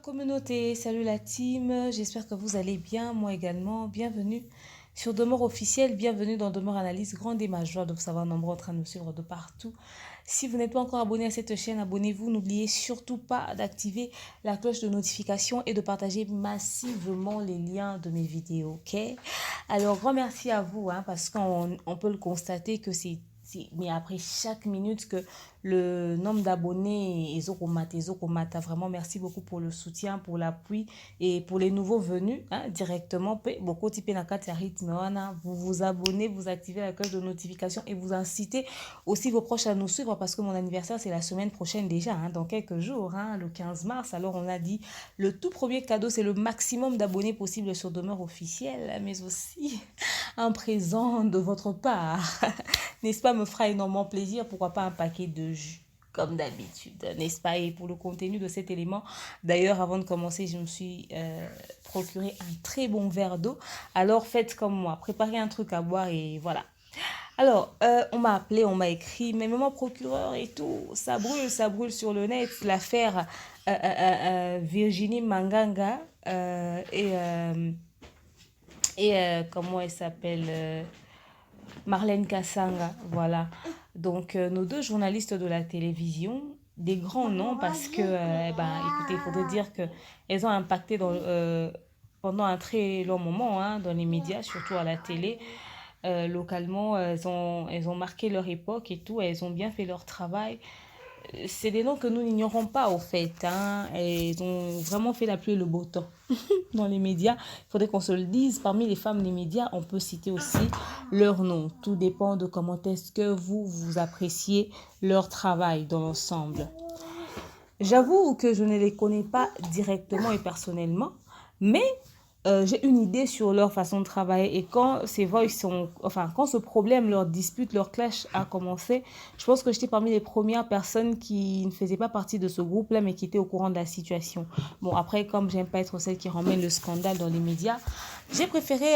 communauté, salut la team, j'espère que vous allez bien, moi également. Bienvenue sur Demeure officielle, bienvenue dans Demeure Analyse. Grande et ma joie de vous savoir nombreux en train de me suivre de partout. Si vous n'êtes pas encore abonné à cette chaîne, abonnez-vous. N'oubliez surtout pas d'activer la cloche de notification et de partager massivement les liens de mes vidéos, ok? Alors, grand merci à vous, hein, parce qu'on peut le constater que mais après chaque minute que le nombre d'abonnés est augmente. Vraiment, merci beaucoup pour le soutien, pour l'appui et pour les nouveaux venus, hein, directement. Beaucoup de vous vous abonnez, vous activez la cloche de notification et vous incitez aussi vos proches à nous suivre parce que mon anniversaire, c'est la semaine prochaine déjà, hein, dans quelques jours, hein, le 15 mars. Alors, on a dit le tout premier cadeau, c'est le maximum d'abonnés possible sur Demeure officielle, mais aussi un présent de votre part. N'est-ce pas, me fera énormément plaisir. Pourquoi pas un paquet de jus, comme d'habitude, n'est-ce pas? Et pour le contenu de cet élément, d'ailleurs, avant de commencer, je me suis procuré un très bon verre d'eau. Alors, faites comme moi, préparez un truc à boire et voilà. Alors, on m'a appelé, on m'a écrit, mais maman procureur et tout, ça brûle sur le net. L'affaire Virginie Manganga comment elle s'appelle Marlène Kassanga, voilà. Donc, nos deux journalistes de la télévision, des grands noms, parce que, écoutez, il faudrait dire qu'elles ont impacté pendant un très long moment, hein, dans les médias, surtout à la télé. Localement, elles ont marqué leur époque et tout, elles ont bien fait leur travail. C'est des noms que nous n'ignorons pas, au fait, hein. Elles ont vraiment fait la pluie et le beau temps dans les médias. Il faudrait qu'on se le dise. Parmi les femmes des médias, on peut citer aussi leur nom. Tout dépend de comment est-ce que vous appréciez leur travail dans l'ensemble. J'avoue que je ne les connais pas directement et personnellement, mais j'ai une idée sur leur façon de travailler. Et quand quand ce problème, leur dispute, leur clash a commencé, je pense que j'étais parmi les premières personnes qui ne faisaient pas partie de ce groupe-là, mais qui étaient au courant de la situation. Bon, après, comme j'aime pas être celle qui ramène le scandale dans les médias, j'ai préféré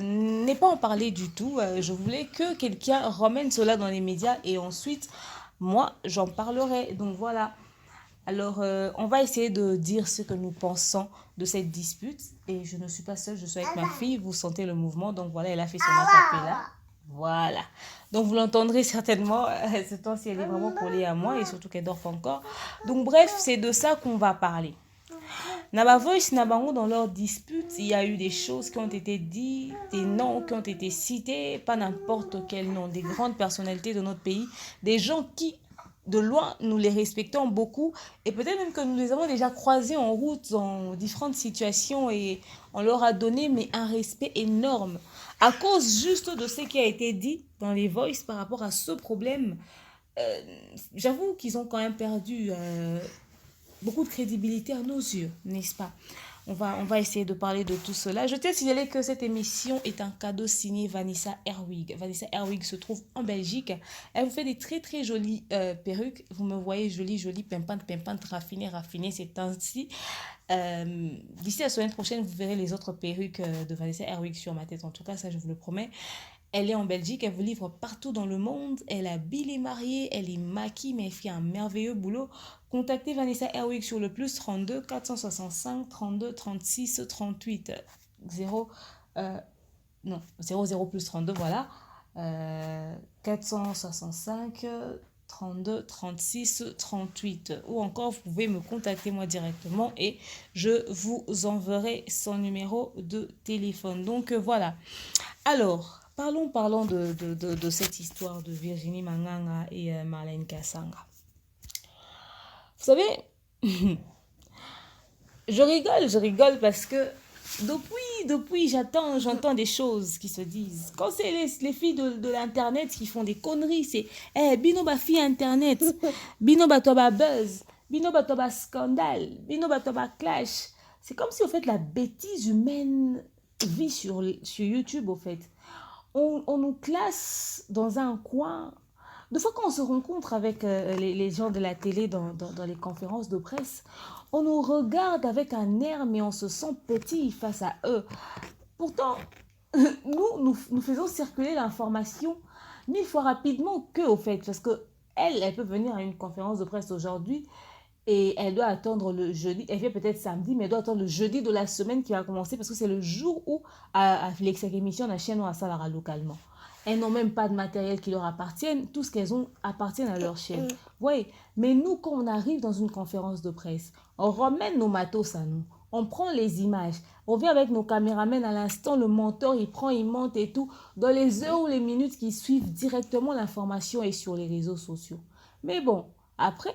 ne pas en parler du tout. Je voulais que quelqu'un ramène cela dans les médias et ensuite, moi, j'en parlerai. Donc voilà. Alors, on va essayer de dire ce que nous pensons de cette dispute. Et je ne suis pas seule, je suis avec ma fille. Vous sentez le mouvement. Donc voilà, elle a fait son acapella. Voilà. Donc vous l'entendrez certainement. Ce temps-ci, elle est vraiment collée à moi et surtout qu'elle dort encore. Donc bref, c'est de ça qu'on va parler. Naba Voice, Nabango, dans leur dispute, il y a eu des choses qui ont été dites, des noms qui ont été cités, pas n'importe quel nom, des grandes personnalités de notre pays, des gens qui de loin, nous les respectons beaucoup et peut-être même que nous les avons déjà croisés en route dans différentes situations et on leur a donné mais un respect énorme à cause juste de ce qui a été dit dans les voices par rapport à ce problème. Euh, J'avoue qu'ils ont quand même perdu beaucoup de crédibilité à nos yeux, n'est-ce pas? On va essayer de parler de tout cela. Je tiens à signaler que cette émission est un cadeau signé Vanessa Herwig. Vanessa Herwig se trouve en Belgique. Elle vous fait des très très jolies perruques. Vous me voyez jolie, pimpante, raffinée ces temps-ci. D'ici la semaine prochaine, vous verrez les autres perruques de Vanessa Herwig sur ma tête. En tout cas, ça, je vous le promets. Elle est en Belgique, elle vous livre partout dans le monde. Elle habille les mariés, elle est maquille, mais elle fait un merveilleux boulot. Contactez Vanessa Herwig sur le plus 32 465 32 36 38 0 non 00 plus 32 voilà 465 32 36 38 ou encore vous pouvez me contacter moi directement et je vous enverrai son numéro de téléphone. Donc voilà. Alors, parlons de cette histoire de Virginie Manganga et Marlène Kassanga. Vous savez, je rigole parce que depuis j'entends des choses qui se disent. Quand c'est les filles de l'Internet qui font des conneries, c'est Bino ba fille Internet, Bino ba toba buzz, Bino ba toba scandale, Bino ba toba clash. C'est comme si, au fait, la bêtise humaine vit sur YouTube, au fait. On nous classe dans un coin. Des fois, quand on se rencontre avec les gens de la télé dans les conférences de presse, on nous regarde avec un air, mais on se sent petit face à eux. Pourtant, nous faisons circuler l'information 1000 fois rapidement qu'eux, au fait. Parce que elle peut venir à une conférence de presse aujourd'hui Et elle doit attendre le jeudi, elle vient peut-être samedi, mais elle doit attendre le jeudi de la semaine qui va commencer parce que c'est le jour où à l'émission la chaîne à Salara localement. Elles n'ont même pas de matériel qui leur appartienne, tout ce qu'elles ont appartient à leur chaîne. Vous voyez, mais nous, quand on arrive dans une conférence de presse, on ramène nos matos à nous, on prend les images, on vient avec nos caméramens à l'instant, le monteur, il prend, il monte et tout. Dans les heures ou les minutes qui suivent, directement l'information est sur les réseaux sociaux. Mais bon, après,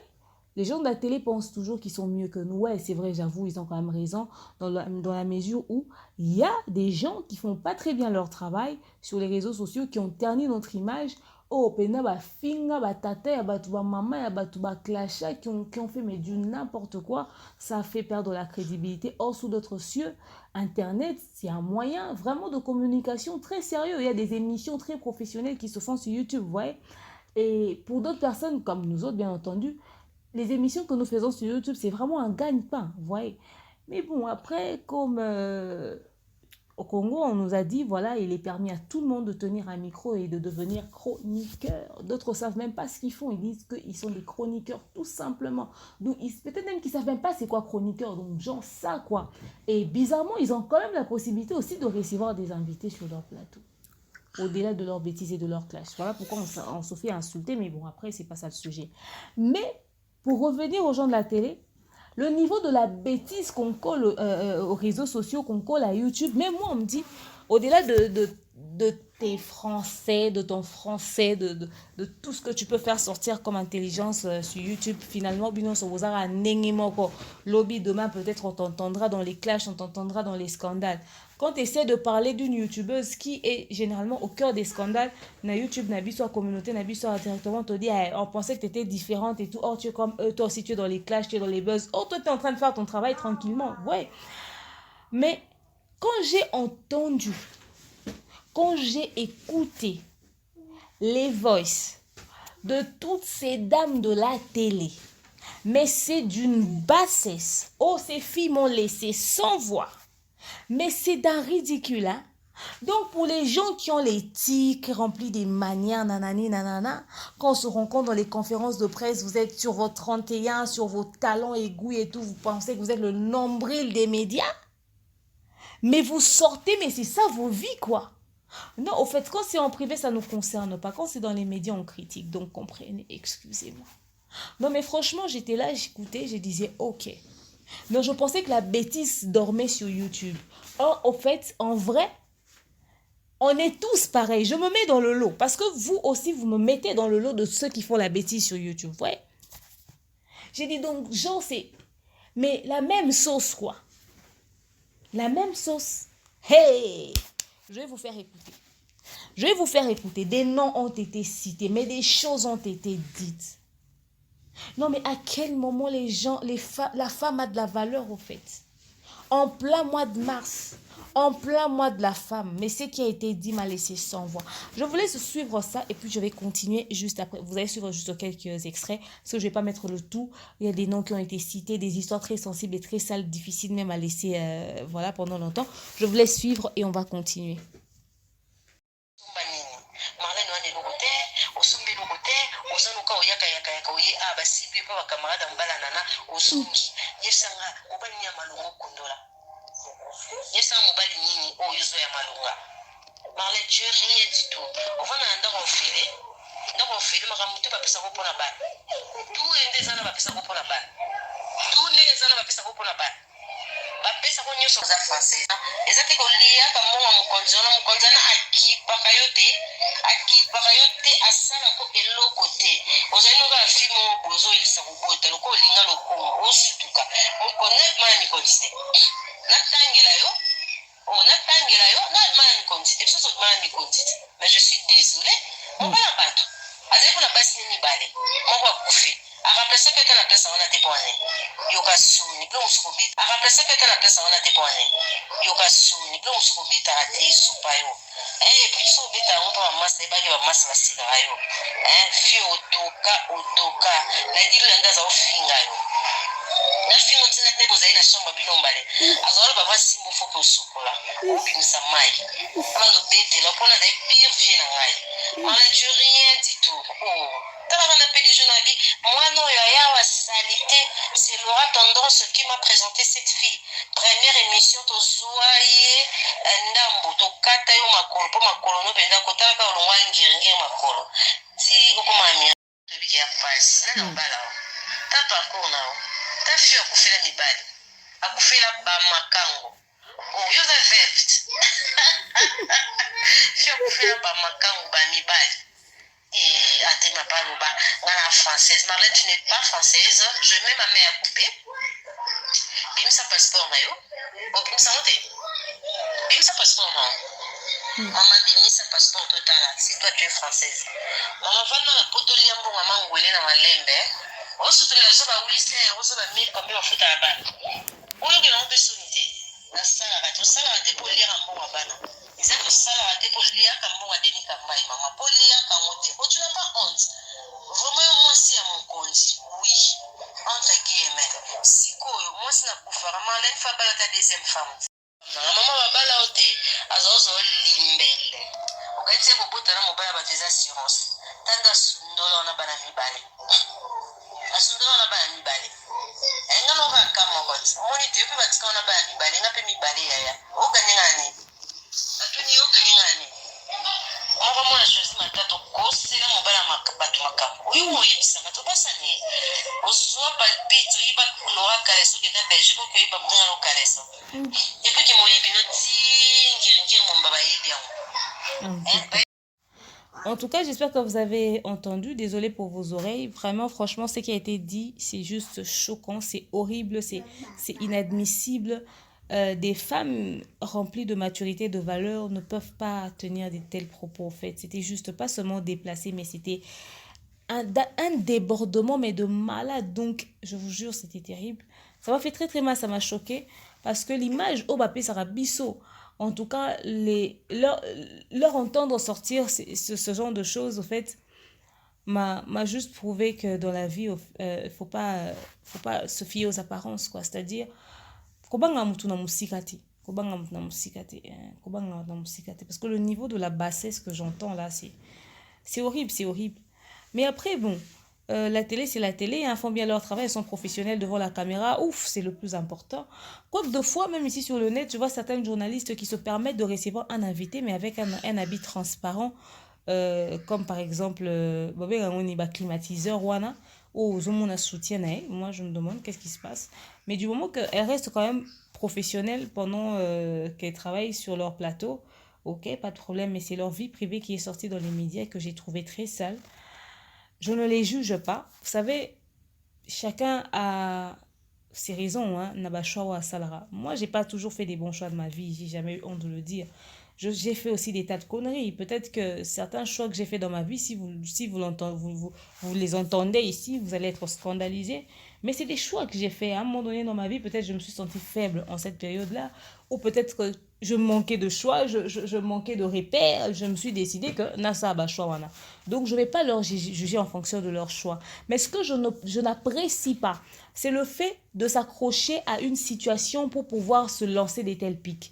les gens de la télé pensent toujours qu'ils sont mieux que nous. Ouais, c'est vrai, j'avoue, ils ont quand même raison dans la mesure où il y a des gens qui font pas très bien leur travail sur les réseaux sociaux, qui ont terni notre image. Oh, pena ba finga, ba tata, ba tuba maman, ba tuba clasha, qui ont fait mais du n'importe quoi. Ça fait perdre la crédibilité. Or, sous d'autres cieux, Internet, c'est un moyen vraiment de communication très sérieux. Il y a des émissions très professionnelles qui se font sur YouTube, vous voyez. Et pour d'autres personnes, comme nous autres, bien entendu, les émissions que nous faisons sur YouTube, c'est vraiment un gagne-pain, vous voyez. Mais bon, après, comme au Congo, on nous a dit, voilà, il est permis à tout le monde de tenir un micro et de devenir chroniqueur. D'autres ne savent même pas ce qu'ils font. Ils disent qu'ils sont des chroniqueurs, tout simplement. Donc, peut-être même qu'ils ne savent même pas c'est quoi chroniqueur. Donc, genre ça, quoi. Et bizarrement, ils ont quand même la possibilité aussi de recevoir des invités sur leur plateau. Au-delà de leurs bêtises et de leurs clashs. Voilà pourquoi on se fait insulter, mais bon, après, c'est pas ça le sujet. Mais, pour revenir aux gens de la télé, le niveau de la bêtise qu'on colle aux réseaux sociaux, qu'on colle à YouTube, même moi, on me dit, au-delà de tes français, de ton français, de tout ce que tu peux faire sortir comme intelligence sur YouTube, finalement, Bino Sobozara Nengemoko. Lobby, demain, peut-être on t'entendra dans les clashs, on t'entendra dans les scandales. Quand tu essaies de parler d'une youtubeuse qui est généralement au cœur des scandales, na YouTube, na soit communauté, na soit directement, on te dit, hey, on pensait que tu étais différente et tout. Oh, tu es comme eux, toi aussi tu es dans les clashs, tu es dans les buzz. Oh, toi tu es en train de faire ton travail tranquillement. Ouais. Mais quand j'ai entendu, quand j'ai écouté les voices de toutes ces dames de la télé, mais c'est d'une bassesse. Oh, ces filles m'ont laissé sans voix. Mais c'est d'un ridicule, hein? Donc, pour les gens qui ont les tics remplis des manières, nanani, nanana, quand on se rencontre dans les conférences de presse, vous êtes sur votre 31, sur vos talents égouts et tout, vous pensez que vous êtes le nombril des médias, mais vous sortez, mais c'est ça vos vies, quoi. Non, au fait, quand c'est en privé, ça ne nous concerne pas. Quand c'est dans les médias, on critique. Donc, comprenez, excusez-moi. Non, mais franchement, j'étais là, j'écoutais, je disais, ok. Non, je pensais que la bêtise dormait sur YouTube. Or, au fait, en vrai, on est tous pareils. Je me mets dans le lot. Parce que vous aussi, vous me mettez dans le lot de ceux qui font la bêtise sur YouTube. Vous voyez? J'ai dit donc, genre, c'est... Mais la même sauce, quoi. La même sauce. Hey! Je vais vous faire écouter. Je vais vous faire écouter. Des noms ont été cités, mais des choses ont été dites. Non, mais à quel moment les gens, la femme a de la valeur, au fait? En plein mois de mars, en plein mois de la femme, mais ce qui a été dit m'a laissé sans voix. Je vous laisse suivre ça et puis je vais continuer juste après. Vous allez suivre juste quelques extraits parce que je ne vais pas mettre le tout. Il y a des noms qui ont été cités, des histoires très sensibles et très sales, difficiles même à laisser voilà, pendant longtemps. Je vous laisse suivre et on va continuer. Yesa mobali nini o yuzo ya malunga marle tu rien du tout ovana ndako fili makamutu bapesa ko pona bana tout endezana bapesa ko pona bana tout ndezana bapesa ko pona bana bapesa ko nyoso za français ezati ko lia ka monga mukonzana akipaka yote asala ko eloko te ozali nga fimo bozo elisa kubota loko linga lokoma osutuka mukonna mani konste natangela yo mani konste biso mani konste mais je suis désolé mobala bato azali kuna basi nini bale moko akufi akapresa pe kana pesa wana te pone yoka suni pe musuko bita akapresa pe kana pesa wana te pone yoka suni pe musuko bita ate supa yo biso bita ngo pa masa ebaki ba masa basika yo fi otoka na dilu yanga za ofinga yo na fingo tina te bozali na chambre bino mbale azalo baba simbo foko sukola obimisa mai abando betela mpona da pire vie na ngai mala tu rien du tout tala bana pe dijo na bi mwana oyo ayawa salite c'est Laura Tendance qui m'a présenté cette fille. Première émission, Tozoaye, Ndambo, Tokata yo makolo, po makolo no benda kotala ka olongwa ngiringi makolo. Si okomami to biki ya passe, na mbala. Ta parcours na. Ta fille akufela mibali. Akufela ba makango. Oh, yo the veft. Fille akufela ba makango ba mibali. Et Athènes m'a pas en française. Marlène, tu n'es pas française. Je mets ma mère à couper. Bim sa passeport, mayo. Oh, bim sa monte. Bim sa passeport, non. Maman, bim sa passeport total. Si toi tu es française. Maman, va dans la poto liambo, maman, ngouélé dans ma lembe. Oh, surtout la soba, oui, c'est, oh, soba, mille, comme on fout à la balle. Oh, il y a un peu sonité. La salle à rater. Ça, la rater pour lire un bon abana. C'est que ça, la rater pour lire un bon adéni, comme maman. Pour lire un monté. Oh, tu n'as pas honte. Vraiment, moi, c'est à mon compte. Oui. Entre guillemets. Si quoi, moi, c'est la bouffe. Vraiment, l'une fois, bah, ta deuxième femme. Maman, va bala ote. Azozo limbele. Okati se kobota na mobala ba tes assurances. Tanda sundola na bana mibale. Asundola na bana mibale. Enga no ka kama kot. Moni te pe batika na bana mibale, na pe mibale yaya. O gani ngani. Atuni o gani ngani. Mwa mwana choisi matatu kosi na mobala makabatu makamu. Uyu mo yebisa ka to basane. Oswa palpito iba kuloa kaleso ke na Belgique ko iba mwana no kaleso. Et puis que mo yebi no tingi mon baba yebi yango. En tout cas, j'espère que vous avez entendu. Désolée pour vos oreilles. Vraiment, franchement, ce qui a été dit, c'est juste choquant, c'est horrible, c'est inadmissible. Des femmes remplies de maturité, de valeur, ne peuvent pas tenir de tels propos, en fait. C'était juste pas seulement déplacé, mais c'était un débordement, mais de malade. Donc, je vous jure, c'était terrible. Ça m'a fait très, très mal, ça m'a choqué. Parce que l'image, oh, Bapé Sarabisso, en tout cas, leur entendre sortir ce genre de choses, au fait, m'a juste prouvé que dans la vie, faut pas se fier aux apparences, quoi. C'est-à-dire, parce que le niveau de la bassesse que j'entends là, c'est horrible, c'est horrible. Mais après, bon, la télé, c'est la télé, ils font bien leur travail, ils sont professionnels devant la caméra, ouf, c'est le plus important. Quoique de fois, même ici sur le net, tu vois certains journalistes qui se permettent de recevoir un invité, mais avec un habit transparent, comme par exemple, climatiseur, ou Zomona soutien, moi je me demande qu'est-ce qui se passe. Mais du moment qu'elles restent quand même professionnelles pendant qu'elles travaillent sur leur plateau, ok, pas de problème, mais c'est leur vie privée qui est sortie dans les médias et que j'ai trouvé très sale. Je ne les juge pas. Vous savez, chacun a ses raisons, hein, n'a pas choix à Salara. Moi, j'ai pas toujours fait des bons choix de ma vie, j'ai jamais eu honte de le dire. J'ai fait aussi des tas de conneries. Peut-être que certains choix que j'ai fait dans ma vie, si vous les entendez ici, vous allez être scandalisés. Mais c'est des choix que j'ai fait. À un moment donné dans ma vie, peut-être je me suis sentie faible en cette période-là. Ou peut-être que je manquais de choix, je manquais de repères. Je me suis décidé que Nasa ba choix wana. Donc je ne vais pas leur juger en fonction de leur choix. Mais ce que je n'apprécie pas, c'est le fait de s'accrocher à une situation pour pouvoir se lancer des tels pics.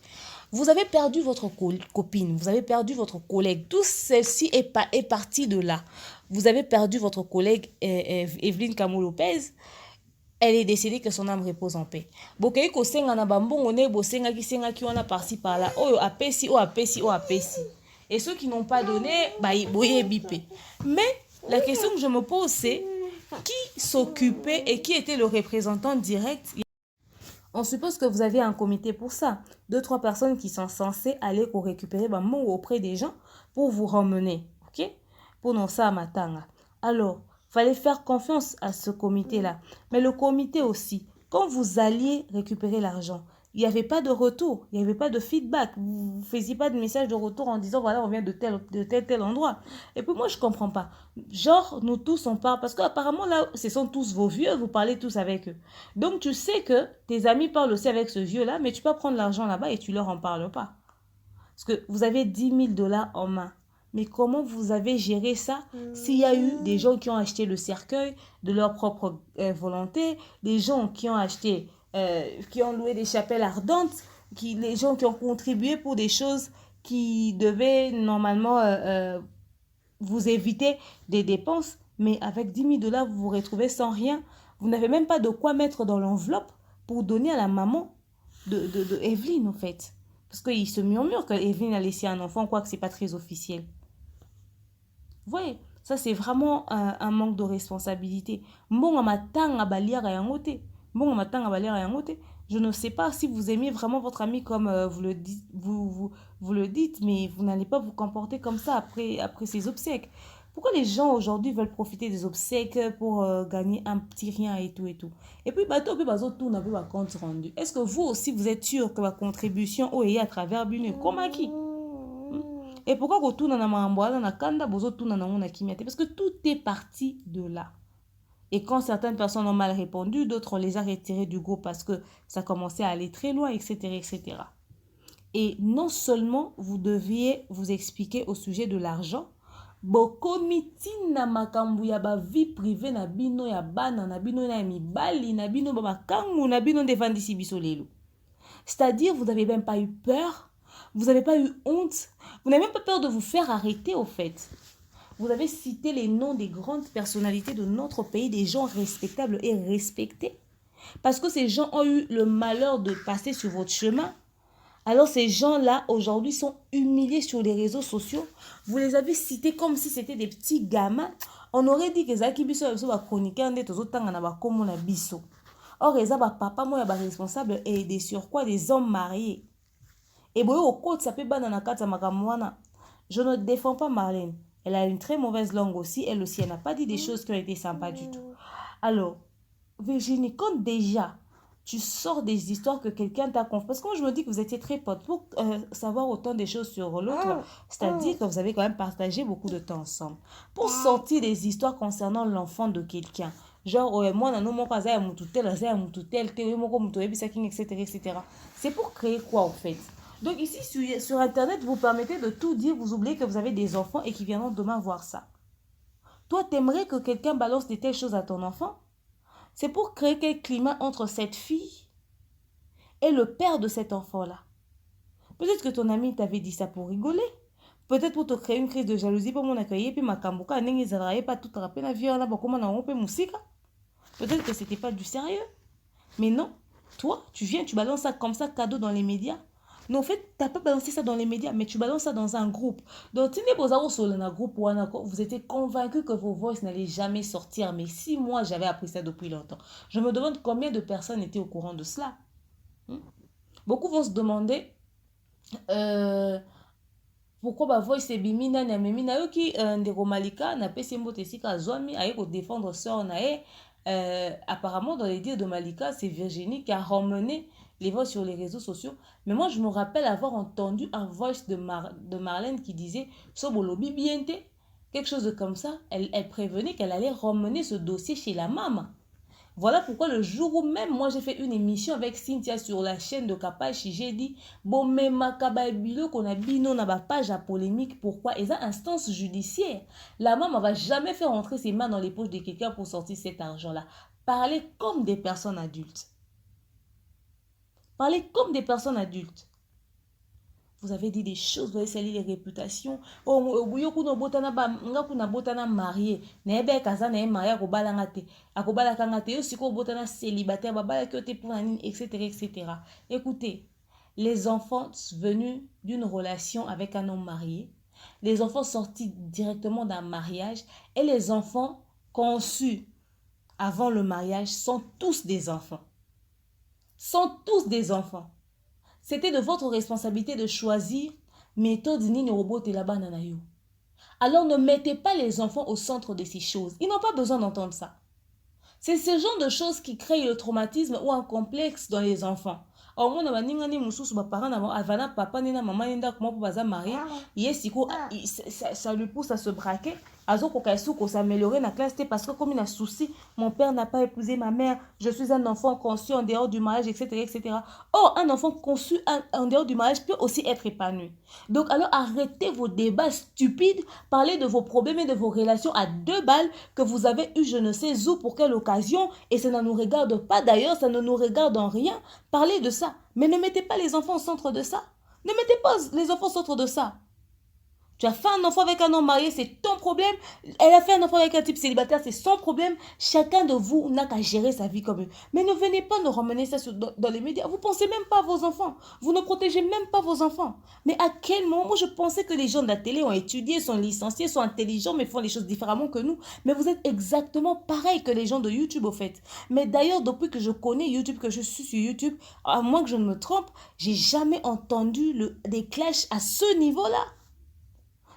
Vous avez perdu votre copine, vous avez perdu votre collègue. Tout ceci est parti de là. Vous avez perdu votre collègue Evelyne Camo Lopez. Elle est décédée, que son âme repose en paix. Bokayi ko senga na bambongo ne bo senga ki wana par-ci par-là. Oh apesi, oh apesi, oh apesi. Et ceux qui n'ont pas donné, bah boye bipé. Mais la question que je me pose, c'est qui s'occupait et qui était le représentant direct? On suppose que vous avez un comité pour ça. 2-3 personnes qui sont censées aller pour récupérer bambongo auprès des gens pour vous ramener. Ok? Pour non ça à matanga. Alors, fallait faire confiance à ce comité-là. Mais le comité aussi, quand vous alliez récupérer l'argent, il n'y avait pas de retour, il n'y avait pas de feedback. Vous ne faisiez pas de message de retour en disant, voilà, on vient de tel endroit. Et puis moi, je ne comprends pas. Genre, nous tous, on parle, parce qu'apparemment, là, ce sont tous vos vieux, vous parlez tous avec eux. Donc, tu sais que tes amis parlent aussi avec ce vieux-là, mais tu peux prendre l'argent là-bas et tu leur en parles pas. Parce que vous avez 10 000 $ en main. Mais comment vous avez géré ça s'il y a eu des gens qui ont acheté le cercueil de leur propre volonté, des gens qui ont acheté, qui ont loué des chapelles ardentes, les gens qui ont contribué pour des choses qui devaient normalement vous éviter des dépenses, mais avec 10 000 $, vous vous retrouvez sans rien. Vous n'avez même pas de quoi mettre dans l'enveloppe pour donner à la maman de Evelyne, en fait. Parce qu'il se murmure que Evelyne a laissé un enfant, quoique ce n'est pas très officiel. Vous voyez, ça c'est vraiment un manque de responsabilité. Je ne sais pas si vous aimez vraiment votre ami comme vous le dites, mais vous n'allez pas vous comporter comme ça après ses obsèques. Pourquoi les gens aujourd'hui veulent profiter des obsèques pour gagner un petit rien et tout et tout. Et puis, compte rendu. Est-ce que vous aussi, vous êtes sûr que la contribution est à travers Bune comme qui? Et pourquoi vous tournez na kanda bozo tourne na kimia? Parce que tout est parti de là. Et quand certaines personnes ont mal répondu, d'autres on les a retirés du groupe parce que ça commençait à aller très loin, etc., etc. Et non seulement vous deviez vous expliquer au sujet de l'argent, bokomiti na makambu ya ba vie privée na bino ya bana na bino na mibali na bino ba makangu na bino devandisi biso lelo. C'est-à-dire vous n'avez même pas eu peur, vous n'avez pas eu honte, vous n'avez même pas peur de vous faire arrêter au fait. Vous avez cité les noms des grandes personnalités de notre pays, des gens respectables et respectés. Parce que ces gens ont eu le malheur de passer sur votre chemin. Alors ces gens-là, aujourd'hui, sont humiliés sur les réseaux sociaux. Vous les avez cités comme si c'était des petits gamins. On aurait dit que Zaki Biso va chroniquer un autres temps na comme na biso. Or, les papa moi ba responsable et des surcroît des hommes mariés. Et boyo au côté ça peut banana kata makamwana. Je ne défends pas Marlène. Elle a une très mauvaise langue aussi. Elle aussi, elle n'a pas dit des choses qui ont été sympas du tout. Alors, Virginie, quand déjà tu sors des histoires que quelqu'un t'a confiées, parce que moi je me dis que vous étiez très potes pour savoir autant des choses sur l'autre, c'est-à-dire que vous avez quand même partagé beaucoup de temps ensemble. Pour sortir des histoires concernant l'enfant de quelqu'un, genre, moi, etc. C'est pour créer quoi en fait? Donc ici, sur Internet, vous permettez de tout dire, vous oubliez que vous avez des enfants et qui viendront demain voir ça. Toi, t'aimerais que quelqu'un balance de telles choses à ton enfant? C'est pour créer quel climat entre cette fille et le père de cet enfant-là. Peut-être que ton ami t'avait dit ça pour rigoler. Peut-être pour te créer une crise de jalousie pour mon accueil. Puis ma kambuka, pas tout rappeler la vie, peut-être que c'était pas du sérieux. Mais non, toi, tu viens, tu balances ça comme ça, cadeau dans les médias. Non, en fait, tu n'as pas balancé ça dans les médias, mais tu balances ça dans un groupe. Donc, vous étiez convaincu que vos voix n'allaient jamais sortir. Mais si moi, j'avais appris ça depuis longtemps, je me demande combien de personnes étaient au courant de cela. Beaucoup vont se demander pourquoi ma voix c'est bimina na memina yo ki ndeko Malika na pesi mbote sika zwami aye ko défendre sœur na apparemment dans les dires de Malika, c'est Virginie qui a ramené les voix sur les réseaux sociaux. Mais moi, je me rappelle avoir entendu un voice de Marlène qui disait « Sobolo bibiente », quelque chose de comme ça. Elle prévenait qu'elle allait ramener ce dossier chez la maman. Voilà pourquoi le jour où même moi j'ai fait une émission avec Cynthia sur la chaîne de Kapachi, j'ai dit bon mais makababilo qu'on a bino na ba page à polémique, pourquoi? Et ça instance judiciaire. La maman va jamais faire rentrer ses mains dans les poches de quelqu'un pour sortir cet argent-là. Parlez comme des personnes adultes. Parlez comme des personnes adultes. Vous avez dit des choses, vous avez sali les réputations. Oh, kuna botana marié. Nebe kaza na marié akobala ngate. Akobala kangate yo siko botana célibataire babala kyote pour nani, etc., etc. Écoutez, les enfants venus d'une relation avec un homme marié, les enfants sortis directement d'un mariage et les enfants conçus avant le mariage sont tous des enfants. Sont tous des enfants. C'était de votre responsabilité de choisir méthode ni robot et la banane. Alors ne mettez pas les enfants au centre de ces choses. Ils n'ont pas besoin d'entendre ça. C'est ce genre de choses qui créent le traumatisme ou un complexe dans les enfants. Or, moi, ça lui pousse à se braquer. S'améliorer dans la classe parce que comme il a souci, mon père n'a pas épousé ma mère, je suis un enfant conçu en dehors du mariage, etc., etc. Or, un enfant conçu en dehors du mariage peut aussi être épanoui. Donc, alors arrêtez vos débats stupides, parlez de vos problèmes et de vos relations à 2 balles que vous avez eu je ne sais où, pour quelle occasion, et ça ne nous regarde pas d'ailleurs, ça ne nous regarde en rien. Parlez de ça, mais ne mettez pas les enfants au centre de ça. Ne mettez pas les enfants au centre de ça. Tu as fait un enfant avec un homme marié, c'est ton problème. Elle a fait un enfant avec un type célibataire, c'est son problème. Chacun de vous n'a qu'à gérer sa vie comme eux. Mais ne venez pas nous ramener ça dans les médias. Vous ne pensez même pas à vos enfants. Vous ne protégez même pas vos enfants. Mais à quel moment, moi je pensais que les gens de la télé ont étudié, sont licenciés, sont intelligents, mais font les choses différemment que nous. Mais vous êtes exactement pareil que les gens de YouTube au fait. Mais d'ailleurs, depuis que je connais YouTube, que je suis sur YouTube, à moins que je ne me trompe, j'ai jamais entendu des clashs à ce niveau-là.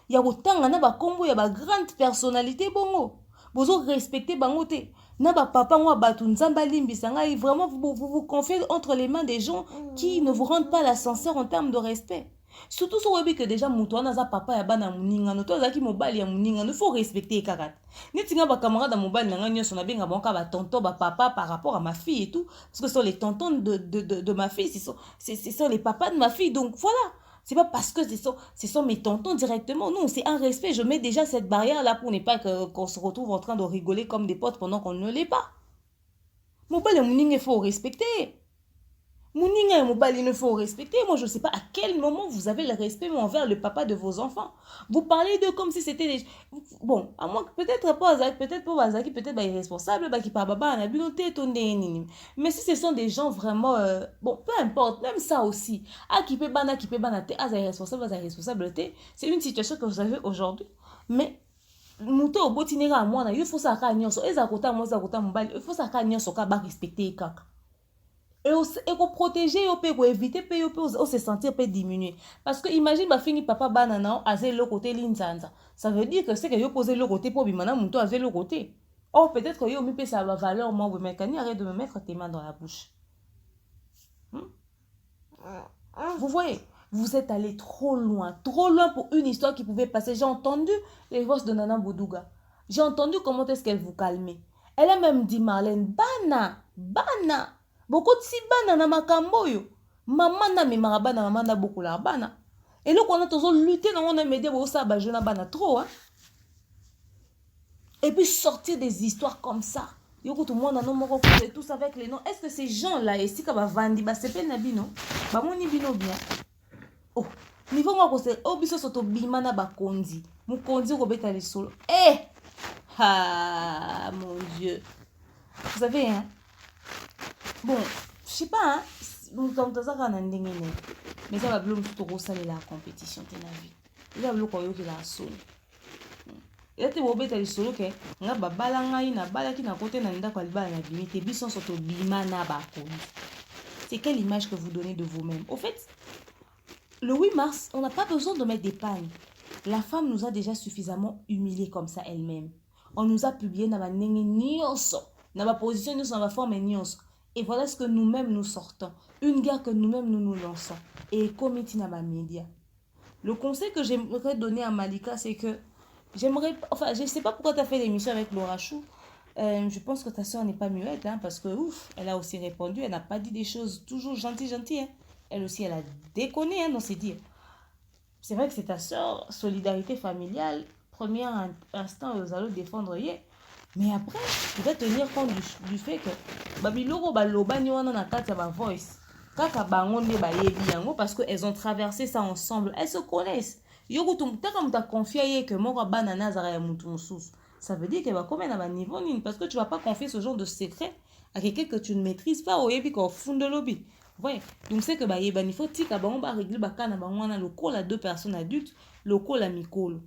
Il y a autant de combo, il y a une grande personnalité bongo. Vous respectez bango te. Na ba papa moi batunzamba limbisanga, vraiment vous confiez entre les mains des gens qui ne vous rendent pas l'ascenseur en termes de respect. Surtout si vous savez que déjà muto na za papa ya bana muninga no to zaki mobali ya muninga no faut respecter karat. Netinga ba camarade da mobali na nganyo sona benga bonka ba tonton ba papa par rapport à ma fille et tout parce que ce sont les tontons de ma fille, ce sont les papas de ma fille, donc voilà. C'est pas parce que ce sont mes tontons directement. Non, c'est un respect. Je mets déjà cette barrière-là pour ne pas qu'on se retrouve en train de rigoler comme des potes pendant qu'on ne l'est pas. Mon père, il faut respecter. Mouninga et Mobali, il ne faut respecter. Moi, je ne sais pas à quel moment vous avez le respect envers le papa de vos enfants. Vous parlez d'eux comme si c'était des... Bon, à moi, peut-être pas Wazaki, peut-être irresponsable, qui par baba, on a bu noter ton mais si ce sont des gens vraiment... bon, peu importe, même ça aussi. Ah, qui peut bana, irresponsable, c'est une situation que vous avez aujourd'hui. Mais... Mouto au botinera à moi, il faut ça à nyonso. Il faut ça à nyonso, ba respecter kaka. Et pour protéger, pour éviter, pour se sentir diminuer. Parce que imagine, fini papa banana, à le côté l'inzanza. Ça veut dire que c'est que yo posé le côté pour bimana, mouto à le côté. Oh, peut-être que yo mi peut ça va valeur, moi, vous m'écani, arrête de me mettre tes mains dans la bouche. Vous voyez, vous êtes allé trop loin pour une histoire qui pouvait passer. J'ai entendu les voix de Nana Boudouga. J'ai entendu comment est-ce qu'elle vous calmait. Elle a même dit, Marlène, bana. Beaucoup de si bana na makambo yo. Maman na me marabana, maman na beaucoup la bana. Et là, on a toujours lutté dans mon média pour ça, je n'ai pas trop. Hein? Et puis sortir des histoires comme ça. Yoko tout le monde a nommé tous avec les noms. Est-ce que ces gens-là, ici, comme Vandi, c'est pas Nabino, mon bino bien. Oh, niveau moi, c'est Obiso Soto Bimana Bakondi. Mon kondi robeta les solos. Eh! Ah, mon Dieu. Vous savez, hein? Bon, je sais pas, hein? Mais ça va bloquer tout la compétition, tu n'as vu. Il va bloquer la solo. Il a été robeta les solos, que n'a pas balangaï, n'a pas qui n'a côté n'a pas bala na limite. Bisson Soto Bimana Bakondi. C'est quelle image que vous donnez de vous-même? Au fait, le 8 mars, on n'a pas besoin de mettre des pannes. La femme nous a déjà suffisamment humiliés comme ça elle-même. On nous a publié dans ma position, dans ma forme et voilà ce que nous-mêmes nous sortons. Une guerre que nous-mêmes nous lançons. Et comme il dans ma média. Le conseil que j'aimerais donner à Malika, c'est que j'aimerais... Enfin, je ne sais pas pourquoi tu as fait l'émission avec Laura Chou. Je pense que ta soeur n'est pas muette, hein, parce que ouf, elle a aussi répondu, elle n'a pas dit des choses toujours gentilles. Hein. Elle aussi, elle a déconné dans ses dires. C'est vrai que c'est ta soeur, solidarité familiale, premier instant, vous allez défendre hier. Mais après, tu dois tenir compte du fait que Babiloro balobani wana na kati ya voice. Kaka bango ne ba yebi yango parce que elles ont traversé ça ensemble. Elles se connaissent. Yoko taka muta confier que moko banana zara ya mutu mususu. Ça veut dire qu'elle va comme à niveau nini parce que tu vas pas confier ce genre de secret à quelqu'un que tu ne maîtrises pas au yebi ko fond de lobby. Ouais. Donc c'est que il faut tika bango ba régler ba kana bango wana lokola deux personnes adultes, lokola mikolo.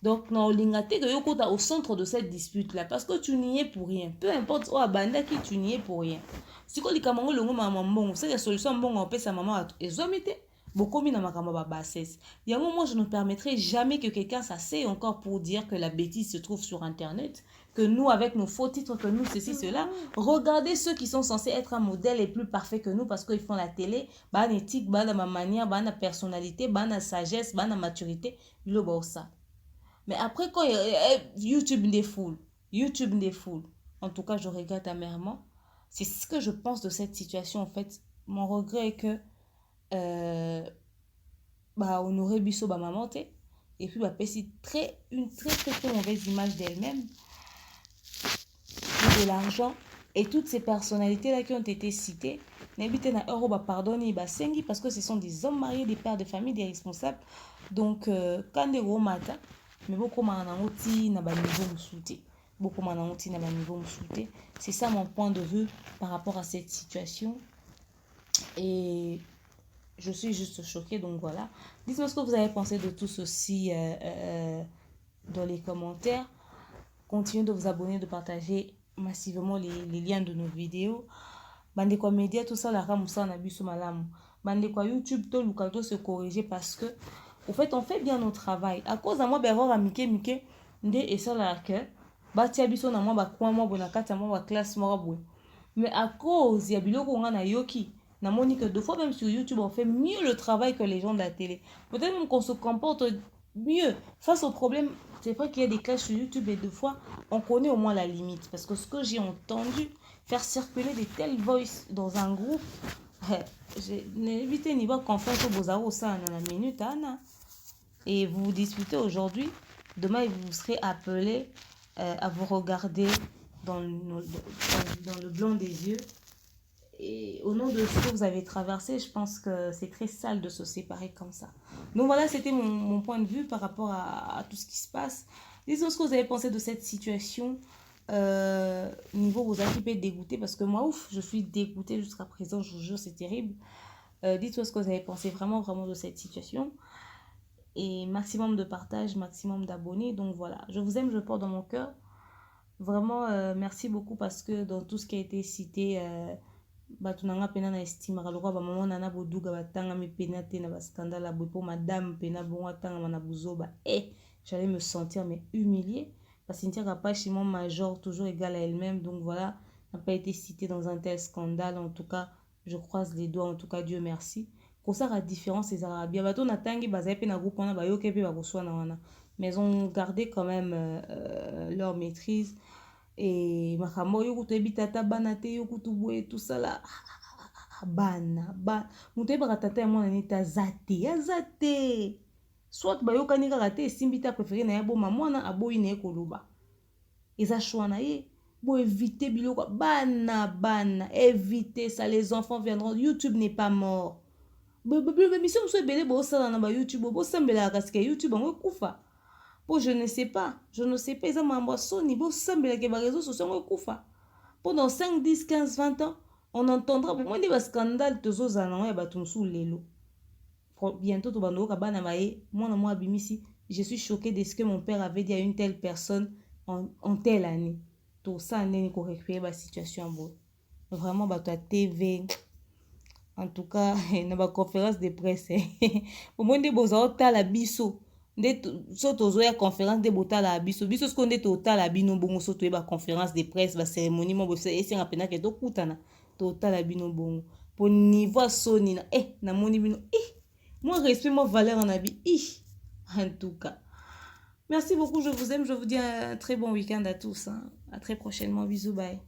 Donc, non, l'ingate que yoko au centre de cette dispute-là, parce que tu n'y es pour rien. Peu importe, oh, banda qui tu n'y es pour rien. Si tu as dit que maman, c'est la solution, bon, on peut sa maman et zomité. Beaucoup mis dans ma caméra bassesse. Il y a un moment, je ne permettrai jamais que quelqu'un s'asseye encore pour dire que la bêtise se trouve sur Internet, que nous, avec nos faux titres, que nous, ceci, cela. Regardez ceux qui sont censés être un modèle et plus parfait que nous parce qu'ils font la télé, bah, éthique, bah, ma manière, bah, ma personnalité, bah, ma sagesse, bah, ma maturité, le ça. Mais après, quand YouTube des foules, en tout cas, je regrette amèrement. C'est ce que je pense de cette situation, en fait. Mon regret est que on aurait biso ba maman et puis c'est une très mauvaise image d'elle-même, de l'argent et toutes ces personnalités là qui ont été citées, n'habite na euro ba pardonner ba sengi parce que ce sont des hommes mariés, des pères de famille, des responsables. Donc quand des gros mata mais beaucoup manango ti na ba niveau musuté. Beaucoup manango ti na ba niveau musuté. C'est ça mon point de vue par rapport à cette situation. Et je suis juste choquée, donc voilà. Dites-moi ce que vous avez pensé de tout ceci dans les commentaires. Continuez de vous abonner, de partager massivement les liens de nos vidéos. Bande kwa média, tout ça, la ramoussa na biso malamu. Bande kwa YouTube, tout le se corriger parce que, au fait, on fait bien notre travail. À cause de moi, berreur à mike, nde et ça la que, batia biso na moi, ba kwa moi, bonakata moi, ba classe moi, boue. Mais à cause, ya biloko on a yoki. Na moni que deux fois même sur YouTube, on fait mieux le travail que les gens de la télé. Peut-être même qu'on se comporte mieux face aux problèmes. C'est vrai qu'il y a des clashs sur YouTube et deux fois, on connaît au moins la limite. Parce que ce que j'ai entendu, faire circuler des telles voices dans un groupe, évitez niveau confiance au beaux ça dans la minute, Anna. Et vous vous disputez aujourd'hui, demain vous serez appelé à vous regarder dans le blanc des yeux. Et au nom de ce que vous avez traversé, je pense que c'est très sale de se séparer comme ça. Donc voilà, c'était mon point de vue par rapport à tout ce qui se passe. Dites-moi ce que vous avez pensé de cette situation. Niveau vous avez peut être dégoûté parce que moi, ouf, je suis dégoûtée jusqu'à présent, je vous jure, c'est terrible. Dites-moi ce que vous avez pensé vraiment, vraiment de cette situation. Et maximum de partage, maximum d'abonnés. Donc voilà, je vous aime, je porte dans mon cœur. Vraiment, merci beaucoup parce que dans tout ce qui a été cité, bato nanga pena na estimaka lokwa ba mama nana boduga batanga mi pena te na ba scandale boy pour madame pena bongo tanga mana buzoba j'allais me sentir mais humiliée parce que Cynthia Kapachi mon major toujours égale à elle-même, donc voilà, n'a pas été citée dans un tel scandale. En tout cas je croise les doigts, en tout cas Dieu merci. Pour ça la différence les arabia bato na tangi bazaye pe na groupe wana bayoke pe bakoswana wana, mais ils ont gardé quand même leur maîtrise. Et makambo yo kutebi tata bana te yo kutuboye tout ça là bana ba mutebi tata ya mwana ni ta zate soit bayokani kaka te esimbi ta préféré na ye boma mwana aboyi na ye koloba eza choix na ye bo éviter biloko bana éviter ça, les enfants viendront. YouTube n'est pas mort. Mission mosusu ebele bosala na ba YouTube bosambelaka kasi ke YouTube yango ekufa. Bon, je ne sais pas, ils ont mambo son niveau semble que les réseaux sociaux sont koufa. Pendant 5, 10, 15, 20 ans, on entendra pour moi des scandales de zo zanana ya batum sous lelo. Bientôt to bando ka bana maye, moi abimisi, je suis choquée de ce que mon père avait dit à une telle personne en telle année. Tout ça n'est ko récupérer la situation bon. Vraiment bato à TV. En tout cas, na ba conférence de presse. Au moins des bozao ta la biso. Nde so tozoya conférence de botala biso ce qu'on est total bino bongo so toyeba conférence de presse ba cérémonie mo bose esenga pena ke tokutana total bino bongo pour niveau soni na na moni bino moi respect moi valeur en abi en tout cas merci beaucoup, je vous aime, je vous dis un très bon week-end à tous, hein. À très prochainement, bisous, bye.